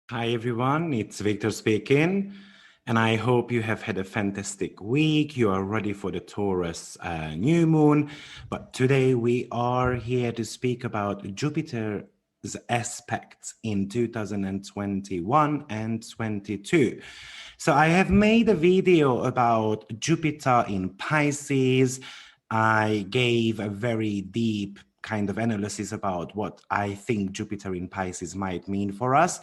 Hi everyone, it's Victor speaking, and I hope you have had a fantastic week. You are ready for the Taurus new moon, but today we are here to speak about Jupiter's aspects in 2021 and 22. So I have made a video about Jupiter in Pisces. I gave a very deep kind of analysis about what I think Jupiter in Pisces might mean for us.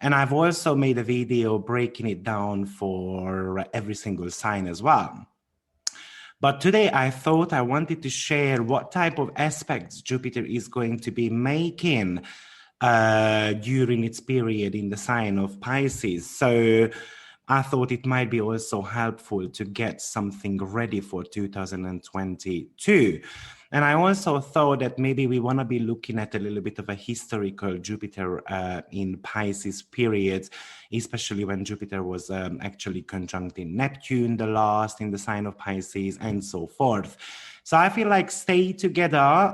And I've also made a video breaking it down for every single sign as well. But today I thought I wanted to share what type of aspects Jupiter is going to be making during its period in the sign of Pisces. So I thought it might be also helpful to get something ready for 2022. And I also thought that maybe we want to be looking at a little bit of a historical Jupiter in Pisces period, especially when Jupiter was actually conjunct in Neptune, the last in the sign of Pisces, and so forth. So I feel like stay together.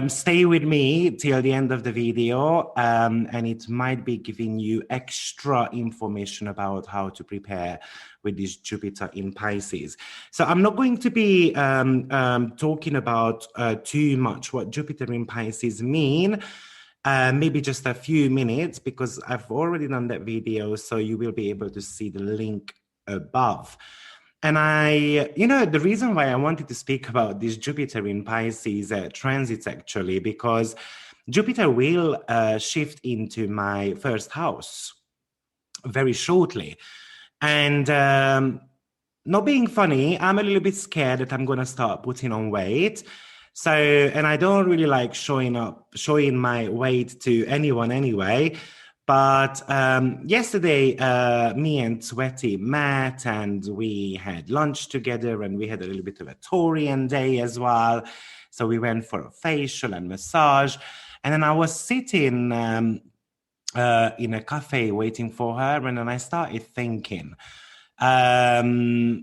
Stay with me till the end of the video, and it might be giving you extra information about how to prepare with this Jupiter in Pisces. So I'm not going to be talking about too much what Jupiter in Pisces mean, maybe just a few minutes, because I've already done that video, so you will be able to see the link above. And the reason why I wanted to speak about this Jupiter in Pisces transits actually, because Jupiter will shift into my first house very shortly. And not being funny, I'm a little bit scared that I'm going to start putting on weight. So, and I don't really like showing my weight to anyone anyway. But yesterday, me and Sweaty met and we had lunch together and we had a little bit of a Taurian day as well. So we went for a facial and massage. And then I was sitting in a cafe waiting for her. And then I started thinking, that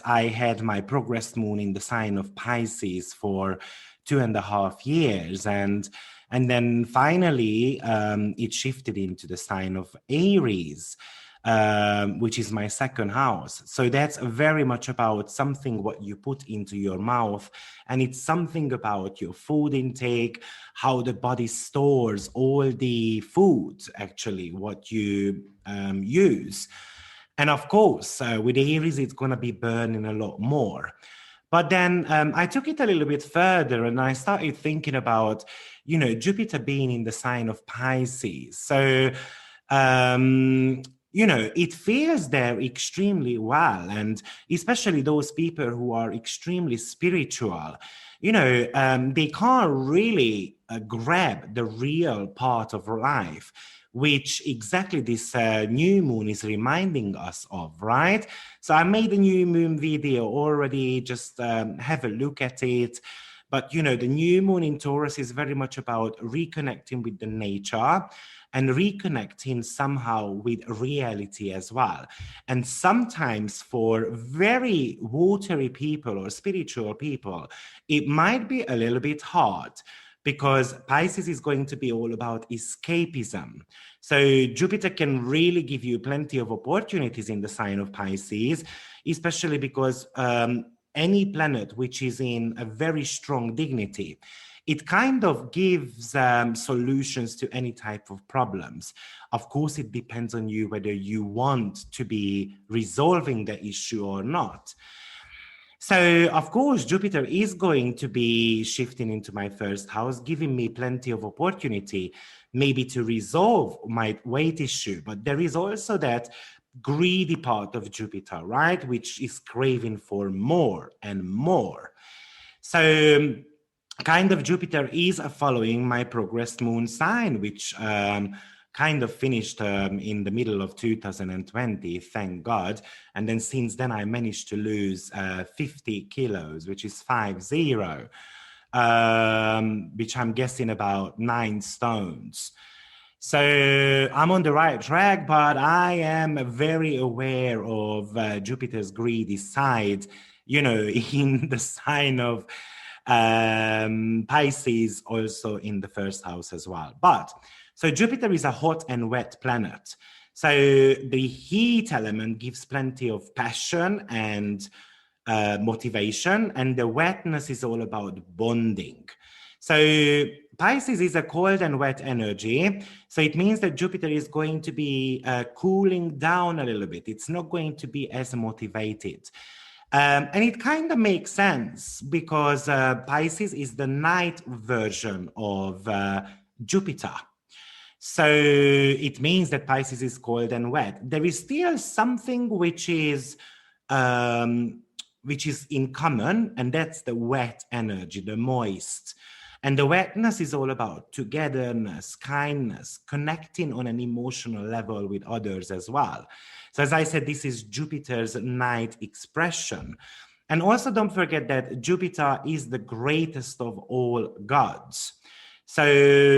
I had my progressed moon in the sign of Pisces for 2.5 years. And then finally, it shifted into the sign of Aries, which is my second house. So that's very much about something what you put into your mouth. And it's something about your food intake, how the body stores all the food, actually, what you use. And of course, with Aries, it's going to be burning a lot more. But then I took it a little bit further and I started thinking about, Jupiter being in the sign of Pisces. So, it feels there extremely well. And especially those people who are extremely spiritual, they can't really grab the real part of life, which exactly this new moon is reminding us of, right? So I made a new moon video already, just have a look at it. But, the new moon in Taurus is very much about reconnecting with the nature and reconnecting somehow with reality as well. And sometimes for very watery people or spiritual people, it might be a little bit hard, because Pisces is going to be all about escapism. So Jupiter can really give you plenty of opportunities in the sign of Pisces, especially because any planet which is in a very strong dignity, it kind of gives solutions to any type of problems. Of course, it depends on you whether you want to be resolving the issue or not. So, of course, Jupiter is going to be shifting into my first house, giving me plenty of opportunity, maybe to resolve my weight issue. But there is also that greedy part of Jupiter, right? Which is craving for more and more. So, kind of Jupiter is following my progressed moon sign, which kind of finished in the middle of 2020, thank God. And then since then, I managed to lose 50 kilos, which is 50, which I'm guessing about 9 stones. So I'm on the right track, but I am very aware of Jupiter's greedy side, in the sign of Pisces also in the first house as well. But so Jupiter is a hot and wet planet. So the heat element gives plenty of passion and motivation, and the wetness is all about bonding. So Pisces is a cold and wet energy. So it means that Jupiter is going to be cooling down a little bit. It's not going to be as motivated. And it kind of makes sense because Pisces is the night version of Jupiter. So it means that Pisces is cold and wet. There is still something which is in common, and that's the wet energy, the moist. And the wetness is all about togetherness, kindness, connecting on an emotional level with others as well. So as I said, this is Jupiter's night expression. And also don't forget that Jupiter is the greatest of all gods. So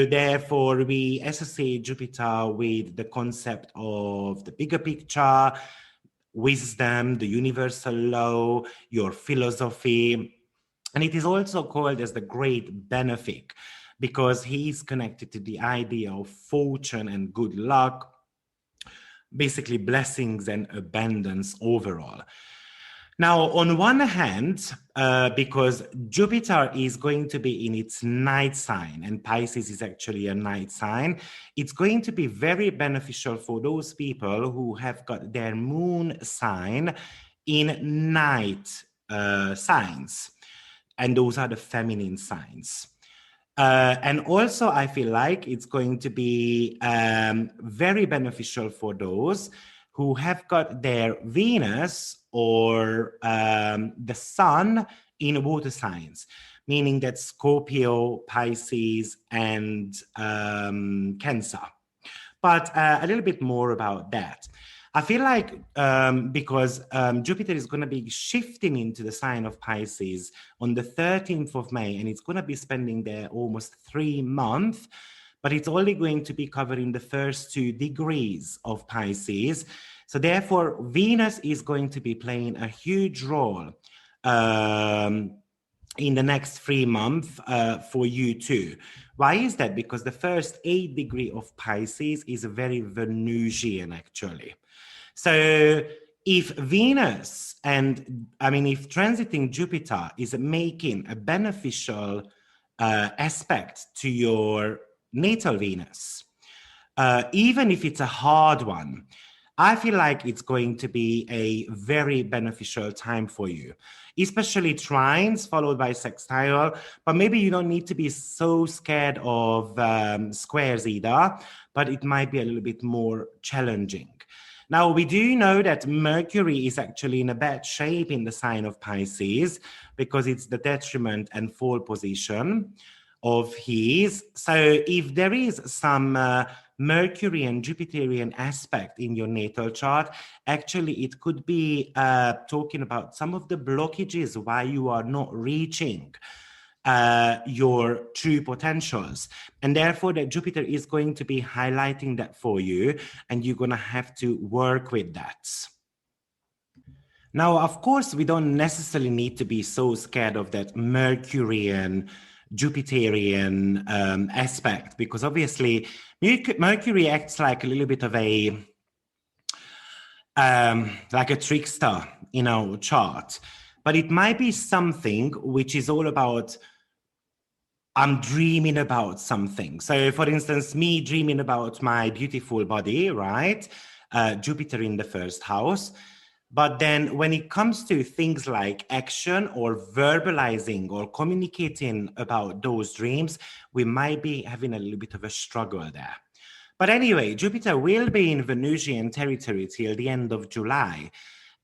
therefore, we associate Jupiter with the concept of the bigger picture, wisdom, the universal law, your philosophy. And it is also called as the great benefic because he is connected to the idea of fortune and good luck, basically blessings and abundance overall. Now, on one hand, because Jupiter is going to be in its night sign, and Pisces is actually a night sign, it's going to be very beneficial for those people who have got their moon sign in night signs. And those are the feminine signs. And also, I feel like it's going to be very beneficial for those who have got their Venus or the Sun in water signs, meaning that Scorpio, Pisces, and Cancer. But a little bit more about that. I feel like because Jupiter is going to be shifting into the sign of Pisces on the 13th of May, and it's going to be spending there almost 3 months, but it's only going to be covering the first 2 degrees of Pisces. So therefore, Venus is going to be playing a huge role in the next 3 months for you too. Why is that? Because the first 8 degrees of Pisces is very Venusian actually. So if Venus if transiting Jupiter is making a beneficial aspect to your natal Venus, even if it's a hard one, I feel like it's going to be a very beneficial time for you, especially trines followed by sextile, but maybe you don't need to be so scared of squares either, but it might be a little bit more challenging. Now, we do know that Mercury is actually in a bad shape in the sign of Pisces because it's the detriment and fall position of his. So if there is some Mercury and Jupiterian aspect in your natal chart, actually it could be talking about some of the blockages why you are not reaching your true potentials. And therefore that Jupiter is going to be highlighting that for you, and you're going to have to work with that. Now, of course, we don't necessarily need to be so scared of that Mercurian, Jupiterian aspect, because obviously Mercury acts like a little bit of a trickster in our chart, but it might be something which is all about I'm dreaming about something. So for instance, me dreaming about my beautiful body, right? Jupiter in the first house. But then when it comes to things like action or verbalizing or communicating about those dreams, we might be having a little bit of a struggle there. But anyway, Jupiter will be in Venusian territory till the end of July.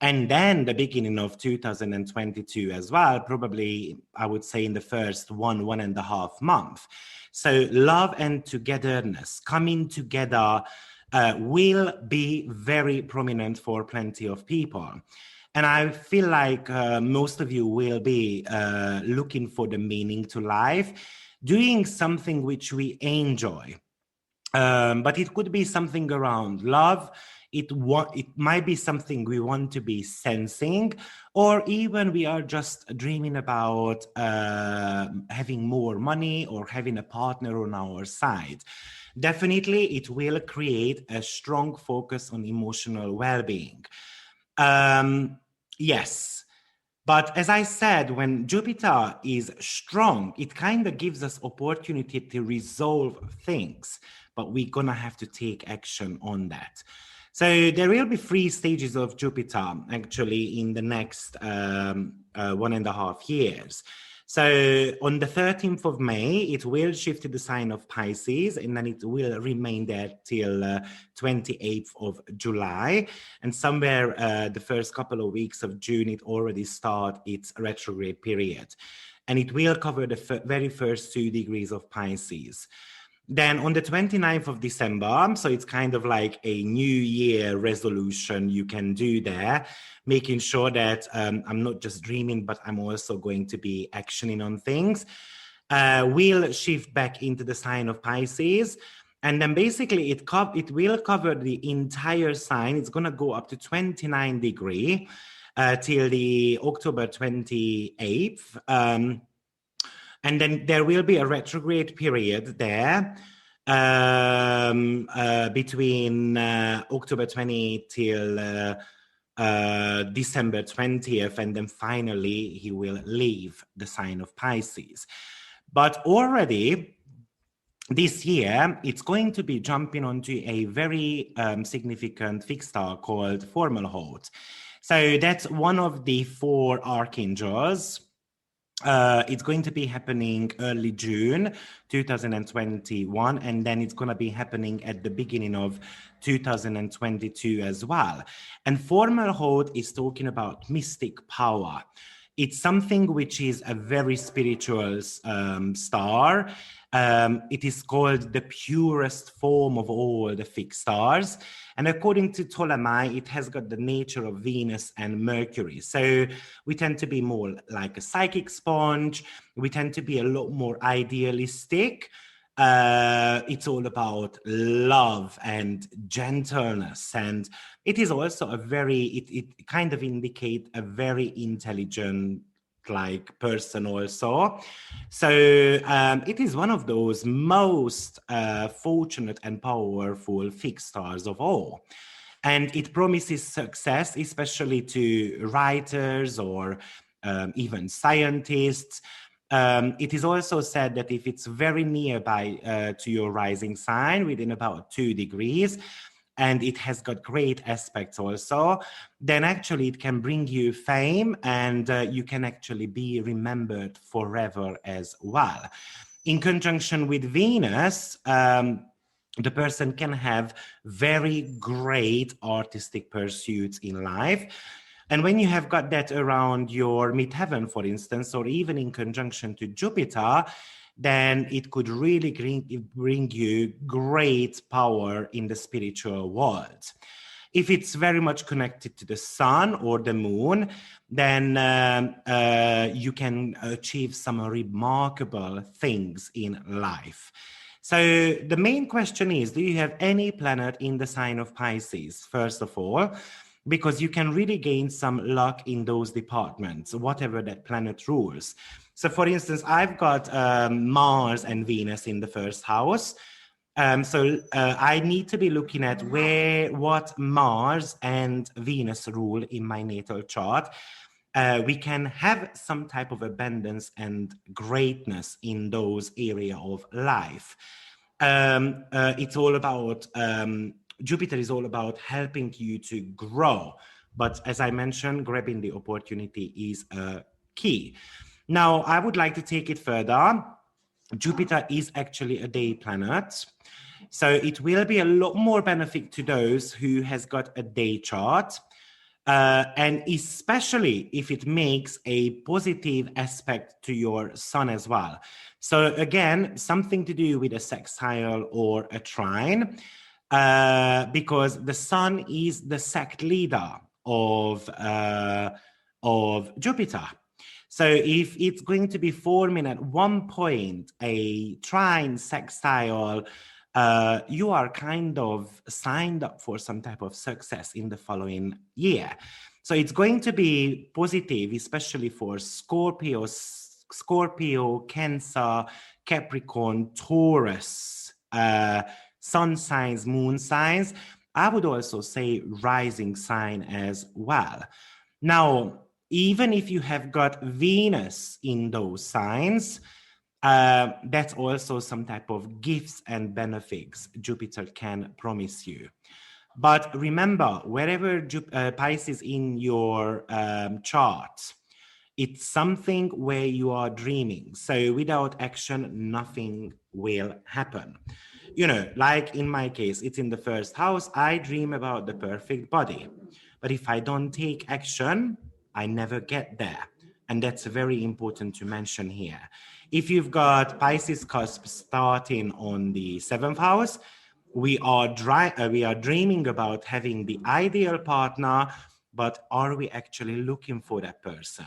And then the beginning of 2022 as well, probably I would say in the first 1.5 months. So love and togetherness, coming together, will be very prominent for plenty of people. And I feel like most of you will be looking for the meaning to life, doing something which we enjoy. But it could be something around love. It might be something we want to be sensing, or even we are just dreaming about having more money or having a partner on our side. Definitely, it will create a strong focus on emotional well-being. Yes. But as I said, when Jupiter is strong, it kind of gives us opportunity to resolve things, but we're gonna have to take action on that. So there will be 3 stages of Jupiter actually in the next 1.5 years. So on the 13th of May, it will shift to the sign of Pisces, and then it will remain there till 28th of July. And somewhere the first couple of weeks of June, it already starts its retrograde period. And it will cover the very first 2 degrees of Pisces. Then on the 29th of December, so it's kind of like a New Year resolution you can do there, making sure that I'm not just dreaming, but I'm also going to be actioning on things. We'll shift back into the sign of Pisces. And then basically it will cover the entire sign. It's going to go up to 29 degrees till the October 28th. And then there will be a retrograde period there between October 20 till December 20th. And then finally, he will leave the sign of Pisces. But already this year, it's going to be jumping onto a very significant fixed star called Fomalhaut. So that's one of the 4 archangels. It's going to be happening early June 2021, and then it's going to be happening at the beginning of 2022 as well. And Fomalhaut is talking about mystic power. It's something which is a very spiritual star. It is called the purest form of all the fixed stars. And according to Ptolemy, it has got the nature of Venus and Mercury. So we tend to be more like a psychic sponge. We tend to be a lot more idealistic. It's all about love and gentleness. And it is also it kind of indicates a very intelligent like person also. So it is one of those most fortunate and powerful fixed stars of all. And it promises success, especially to writers or even scientists. It is also said that if it's very nearby to your rising sign, within about 2 degrees, and it has got great aspects also, then actually it can bring you fame, and you can actually be remembered forever as well. In conjunction with Venus, the person can have very great artistic pursuits in life. And when you have got that around your midheaven, for instance, or even in conjunction to Jupiter, then it could really bring you great power in the spiritual world. If it's very much connected to the sun or the moon, then you can achieve some remarkable things in life. So the main question is, do you have any planet in the sign of Pisces, first of all? Because you can really gain some luck in those departments, whatever that planet rules. So for instance, I've got Mars and Venus in the first house. So I need to be looking at what Mars and Venus rule in my natal chart. We can have some type of abundance and greatness in those areas of life. It's all about, Jupiter is all about helping you to grow. But as I mentioned, grabbing the opportunity is key. Now, I would like to take it further. Jupiter is actually a day planet. So it will be a lot more benefit to those who has got a day chart. And especially if it makes a positive aspect to your sun as well. So again, something to do with a sextile or a trine, because the sun is the sect leader of Jupiter. So if it's going to be forming at one point a trine, sextile, you are kind of signed up for some type of success in the following year. So it's going to be positive, especially for Scorpio, Cancer, Capricorn, Taurus, sun signs, moon signs. I would also say rising sign as well. Now, even if you have got Venus in those signs, that's also some type of gifts and benefits Jupiter can promise you. But remember, wherever Pisces in your chart, it's something where you are dreaming. So without action, nothing will happen. You know, like in my case, it's in the first house. I dream about the perfect body. But if I don't take action, I never get there. And that's very important to mention here. If you've got Pisces cusp starting on the 7th house, we are dreaming about having the ideal partner, but are we actually looking for that person?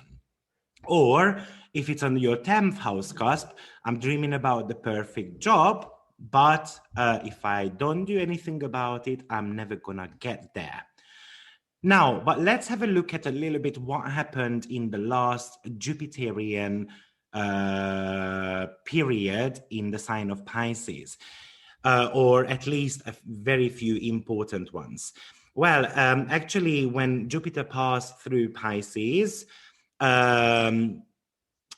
Or if it's on your 10th house cusp, I'm dreaming about the perfect job, but if I don't do anything about it, I'm never gonna get there. Now, but let's have a look at a little bit what happened in the last Jupiterian period in the sign of Pisces, or at least a very few important ones. Well, actually, when Jupiter passed through Pisces, a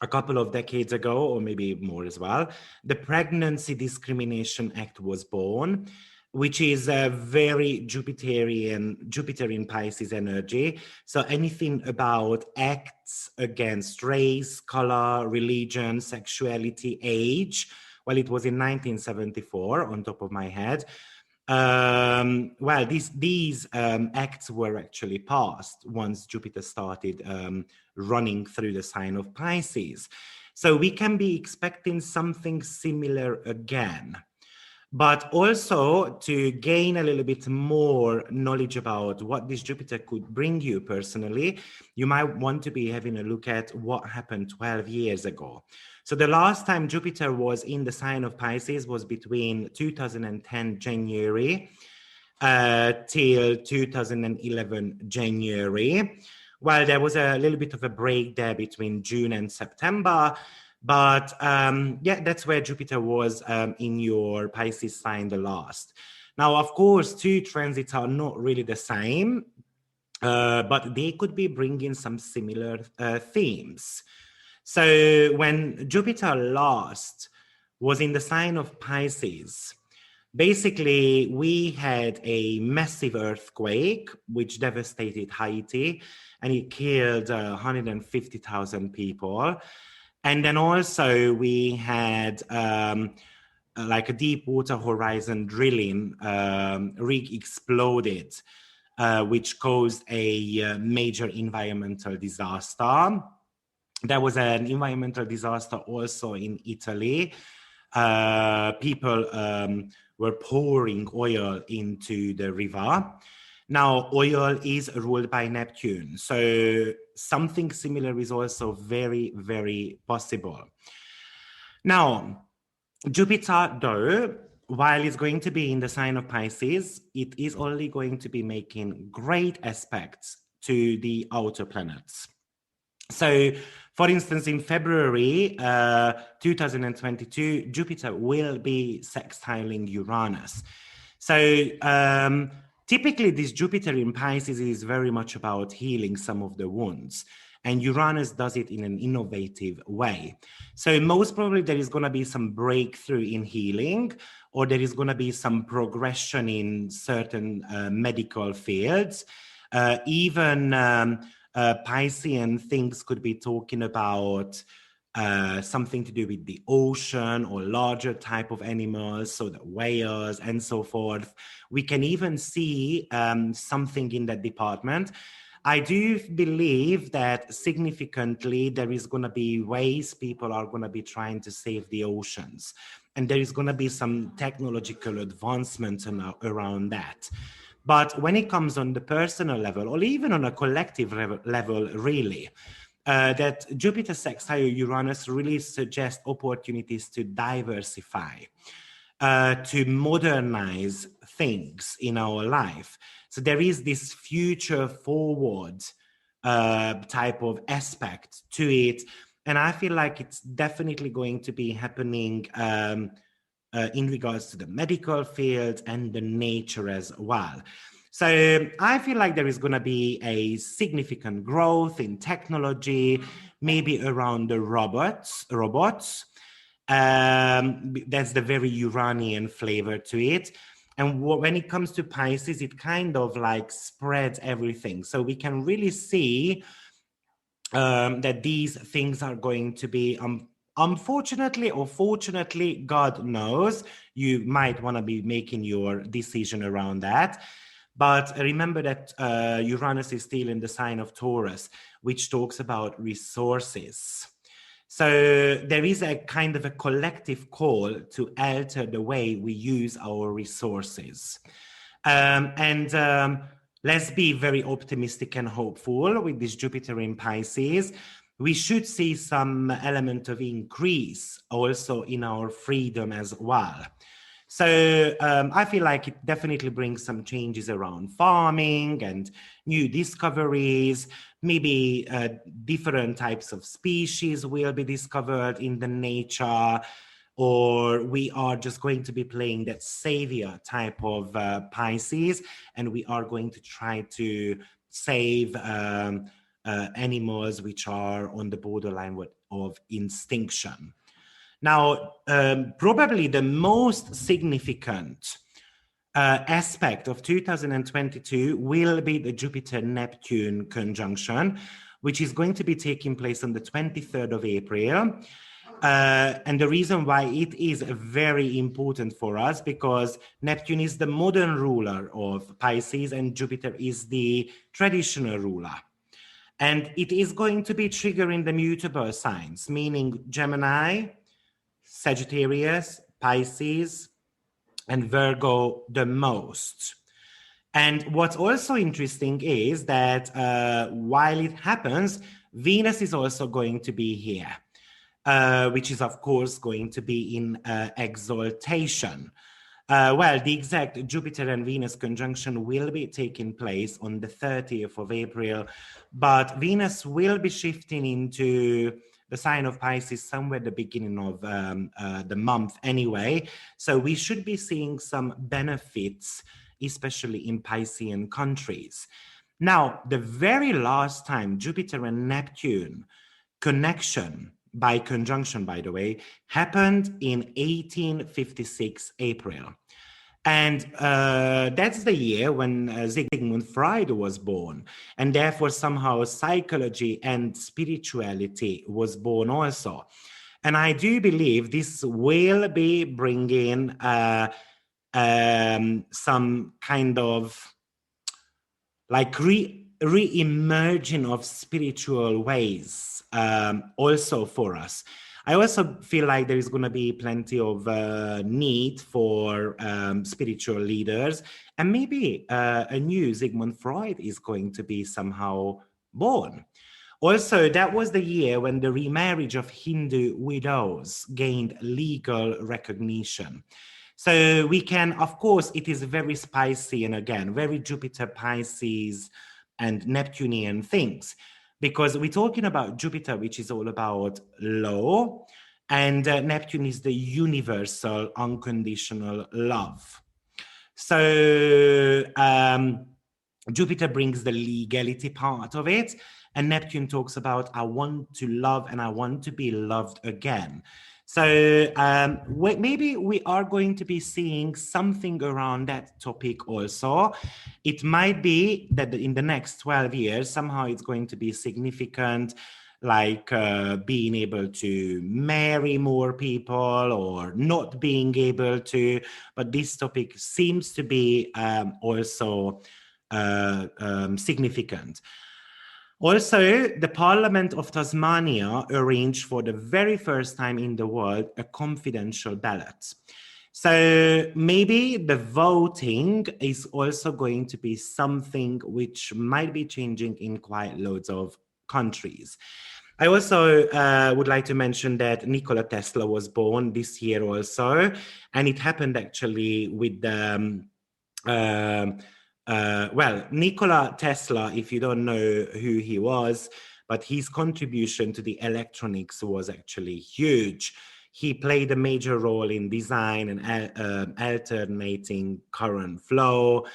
couple of decades ago, or maybe more as well, the Pregnancy Discrimination Act was born, which is a very Jupiter in Pisces energy. So anything about acts against race, color, religion, sexuality, age. Well, it was in 1974, on top of my head. Well, these acts were actually passed once Jupiter started running through the sign of Pisces. So we can be expecting something similar again. But also to gain a little bit more knowledge about what this Jupiter could bring you personally, you might want to be having a look at what happened 12 years ago. So the last time Jupiter was in the sign of Pisces was between 2010 January till 2011 January. Well, there was a little bit of a break there between June and September. But yeah, that's where Jupiter was in your Pisces sign the last. Now, of course, two transits are not really the same, but they could be bringing some similar themes. So when Jupiter last was in the sign of Pisces, basically we had a massive earthquake which devastated Haiti, and it killed 150,000 people. And then also we had like a deep water horizon drilling rig exploded, which caused a major environmental disaster. There was an environmental disaster also in Italy. People were pouring oil into the river. Now, oil is ruled by Neptune, so something similar is also very, very possible. Now, Jupiter, though, while it's going to be in the sign of Pisces, it is only going to be making great aspects to the outer planets. So, for instance, in February 2022, Jupiter will be sextiling Uranus. So, typically, this Jupiter in Pisces is very much about healing some of the wounds, and Uranus does it in an innovative way. So most probably there is going to be some breakthrough in healing, or there is going to be some progression in certain medical fields. Even Piscean things could be talking about something to do with the ocean or larger type of animals, so the whales and so forth. We can even see something in that department. I do believe that significantly there is going to be ways people are going to be trying to save the oceans. And there is going to be some technological advancements around that. But when it comes on the personal level, or even on a collective level, really, that Jupiter sextile Uranus really suggests opportunities to diversify. to modernize things in our life. So there is this future forward type of aspect to it. And I feel like it's definitely going to be happening in regards to the medical field and the nature as well. So I feel like there is going to be a significant growth in technology, maybe around the robots. That's the very Uranian flavor to it. And when it comes to Pisces, it kind of like spreads everything. So we can really see that these things are going to be, unfortunately or fortunately, God knows, you might want to be making your decision around that. But remember that Uranus is still in the sign of Taurus, which talks about resources. So there is a kind of a collective call to alter the way we use our resources. Let's be very optimistic and hopeful with this Jupiter in Pisces. We should see some element of increase also in our freedom as well. So I feel like it definitely brings some changes around farming and new discoveries. Maybe different types of species will be discovered in the nature, or we are just going to be playing that savior type of Pisces, and we are going to try to save animals which are on the borderline of extinction. Now, probably the most significant aspect of 2022 will be the Jupiter-Neptune conjunction, which is going to be taking place on the 23rd of April. And the reason why it is very important for us, because Neptune is the modern ruler of Pisces and Jupiter is the traditional ruler. And it is going to be triggering the mutable signs, meaning Gemini, Sagittarius, Pisces, and Virgo the most. And what's also interesting is that while it happens, Venus is also going to be here, which is, of course, going to be in exaltation. Well, the exact Jupiter and Venus conjunction will be taking place on the 30th of April, but Venus will be shifting into the sign of Pisces somewhere at the beginning of the month anyway. So we should be seeing some benefits, especially in Piscean countries. Now, the very last time Jupiter and Neptune connection, by conjunction, by the way, happened in 1856 April. And that's the year when Sigmund Freud was born. And therefore, somehow, psychology and spirituality was born also. And I do believe this will be bringing some kind of like re-emerging of spiritual ways also for us. I also feel like there is going to be plenty of need for spiritual leaders, and maybe a new Sigmund Freud is going to be somehow born. Also, that was the year when the remarriage of Hindu widows gained legal recognition. So we can, of course, it is very spicy and again, very Jupiter, Pisces, and Neptunian things. Because we're talking about Jupiter, which is all about law, and Neptune is the universal, unconditional love. So Jupiter brings the legality part of it, and Neptune talks about, I want to love and I want to be loved again. So maybe we are going to be seeing something around that topic also. It might be that in the next 12 years, somehow it's going to be significant, like being able to marry more people or not being able to. But this topic seems to be also significant. Also, the Parliament of Tasmania arranged for the very first time in the world a confidential ballot. So maybe the voting is also going to be something which might be changing in quite loads of countries. I also would like to mention that Nikola Tesla was born this year also, and it happened actually with the well, Nikola Tesla, if you don't know who he was, but his contribution to the electronics was actually huge. He played a major role in design and alternating current flow.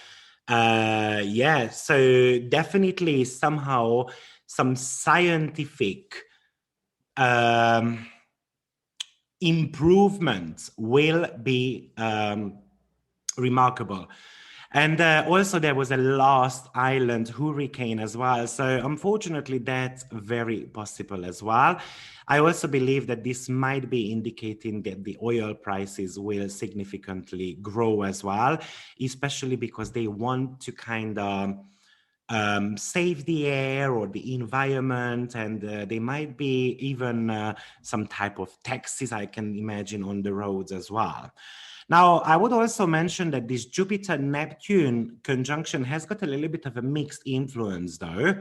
Yeah, so definitely somehow some scientific um, improvements will be remarkable. And also there was a last island hurricane as well. So unfortunately, that's very possible as well. I also believe that this might be indicating that the oil prices will significantly grow as well, especially because they want to kind of save the air or the environment, and they might be even some type of taxes, I can imagine, on the roads as well. Now, I would also mention that this Jupiter-Neptune conjunction has got a little bit of a mixed influence, though.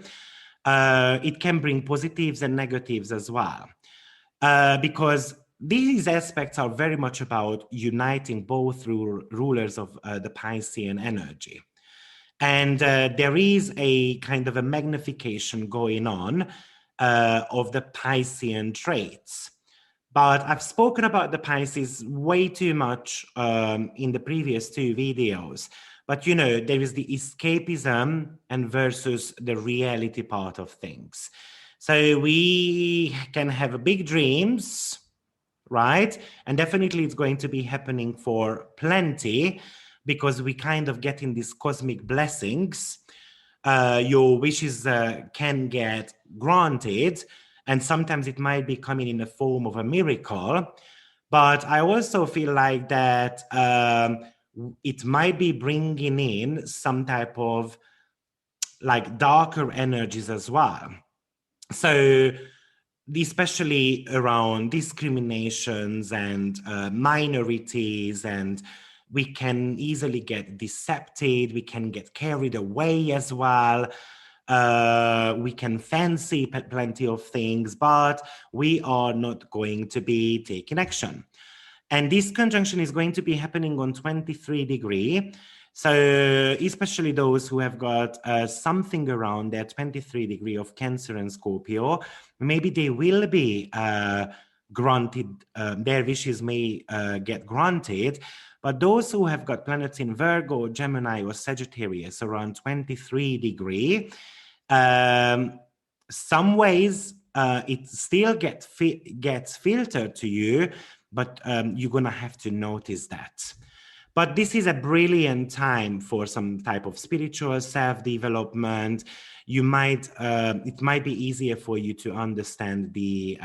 It can bring positives and negatives as well, because these aspects are very much about uniting both rulers of the Piscean energy. And there is a kind of a magnification going on of the Piscean traits. But I've spoken about the Pisces way too much in the previous two videos. But you know, there is the escapism and versus the reality part of things. So we can have big dreams, right? And definitely it's going to be happening for plenty, because we kind of get in these cosmic blessings. Your wishes can get granted, and sometimes it might be coming in the form of a miracle. But I also feel like that it might be bringing in some type of like darker energies as well. So especially around discriminations and minorities, and we can easily get decepted, we can get carried away as well. We can fancy plenty of things, but we are not going to be taking action. And this conjunction is going to be happening on 23 degree. So especially those who have got something around their 23 degree of Cancer and Scorpio, maybe they will be granted, their wishes may get granted. But those who have got planets in Virgo, Gemini, or Sagittarius around 23 degree, some ways it still gets filtered to you, but you're going to have to notice that. But this is a brilliant time for some type of spiritual self-development. You might, it might be easier for you to understand the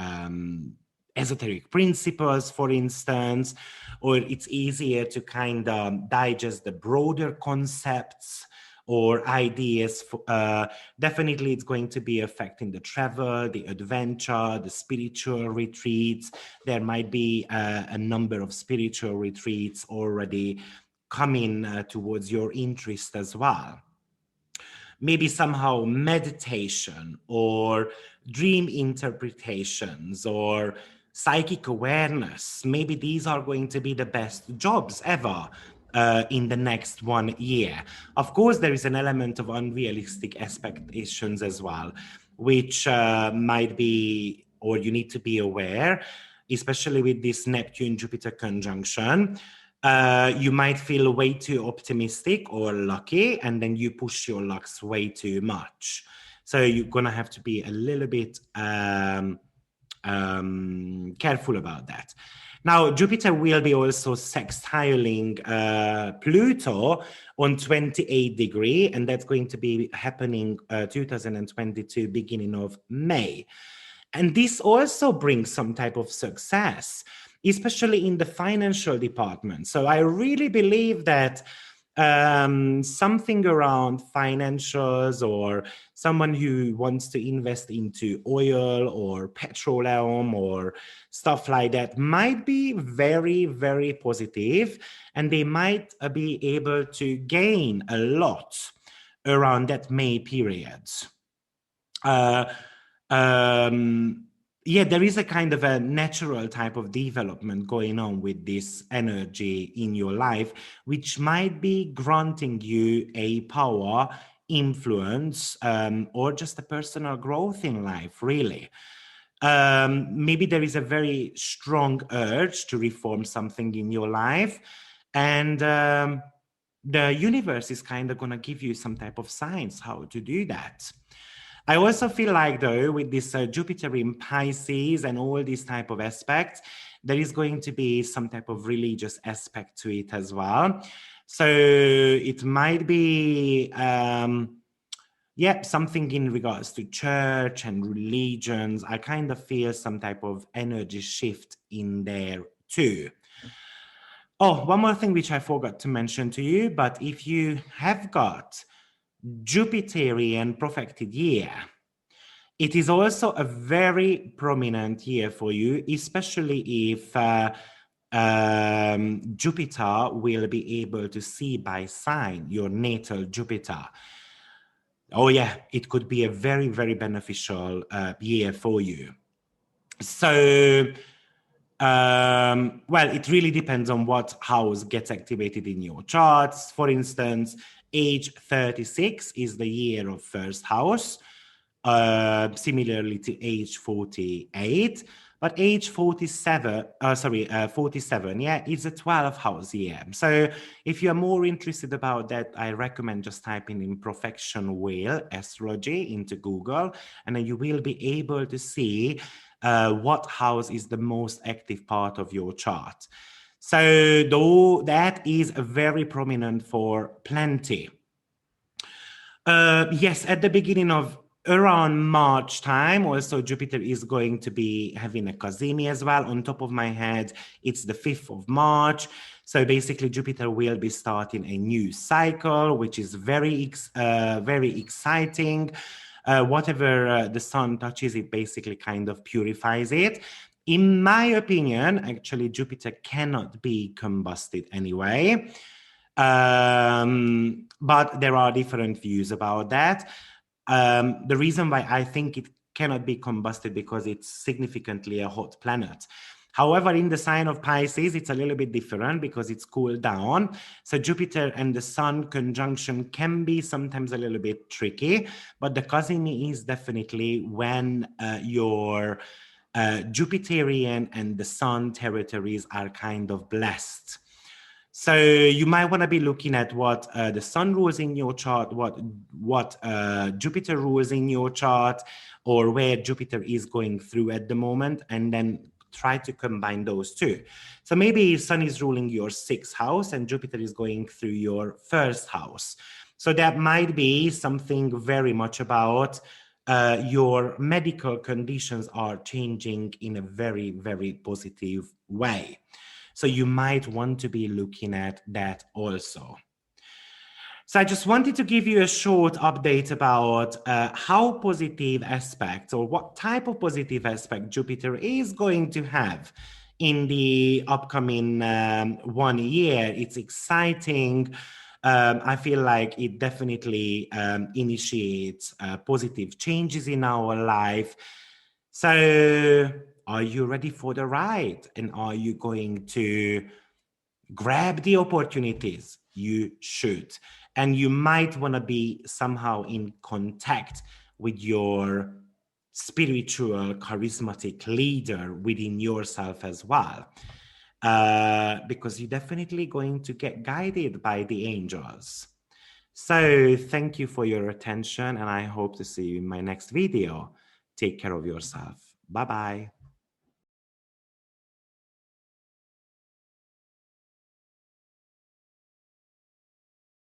esoteric principles, for instance, or it's easier to kind of digest the broader concepts or ideas. Definitely it's going to be affecting the travel, the adventure, the spiritual retreats. There might be a number of spiritual retreats already coming towards your interest as well. Maybe somehow meditation or dream interpretations or psychic awareness. Maybe these are going to be the best jobs ever in the next 1 year. Of course, there is an element of unrealistic expectations as well, which might be, or you need to be aware, especially with this Neptune-Jupiter conjunction. You might feel way too optimistic or lucky, and then you push your lucks way too much. So you're going to have to be a little bit careful about that. Now, Jupiter will be also sextiling Pluto on 28 degree, and that's going to be happening 2022, beginning of May. And this also brings some type of success, especially in the financial department. So I really believe that something around financials, or someone who wants to invest into oil or petroleum or stuff like that, might be very, very positive, and they might be able to gain a lot around that May period. Yeah, there is a kind of a natural type of development going on with this energy in your life, which might be granting you a power, influence, or just a personal growth in life, really. Maybe there is a very strong urge to reform something in your life, and the universe is kind of going to give you some type of signs how to do that. I also feel like, though, with this Jupiter in Pisces and all these type of aspects, there is going to be some type of religious aspect to it as well. So it might be, yeah, something in regards to church and religions. I kind of feel some type of energy shift in there too. Oh, one more thing which I forgot to mention to you, but if you have got Jupiterian profected year, it is also a very prominent year for you, especially if Jupiter will be able to see by sign your natal Jupiter. Oh yeah, it could be a very, very beneficial year for you. So, well, it really depends on what house gets activated in your charts. For instance, age 36 is the year of first house, similarly to age 48. But age 47, 47, yeah, it's a 12th house year. So if you're more interested about that, I recommend just typing in profection wheel astrology into Google, and then you will be able to see what house is the most active part of your chart. So though that is very prominent for plenty. Yes, at the beginning of around March time, also Jupiter is going to be having a Cazimi as well. On top of my head, it's the 5th of March. So basically Jupiter will be starting a new cycle, which is very exciting. Whatever the sun touches, it basically kind of purifies it. In my opinion, actually, Jupiter cannot be combusted anyway. But there are different views about that. The reason why I think it cannot be combusted because it's significantly a hot planet. However, in the sign of Pisces, it's a little bit different because it's cooled down. So Jupiter and the Sun conjunction can be sometimes a little bit tricky, but the Cazimi is definitely when your Jupiterian and the Sun territories are kind of blessed. So you might want to be looking at what the Sun rules in your chart, what Jupiter rules in your chart, or where Jupiter is going through at the moment, and then try to combine those two. So maybe Sun is ruling your 6th house and Jupiter is going through your 1st house. So that might be something very much about your medical conditions are changing in a very, very positive way. So you might want to be looking at that also. So I just wanted to give you a short update about how positive aspects or what type of positive aspect Jupiter is going to have in the upcoming 1 year. It's exciting. I feel like it definitely initiates positive changes in our life. So are you ready for the ride? And are you going to grab the opportunities? You should. And you might want to be somehow in contact with your spiritual, charismatic leader within yourself as well. Because you're definitely going to get guided by the angels. So thank you for your attention, and I hope to see you in my next video. Take care of yourself. Bye-bye.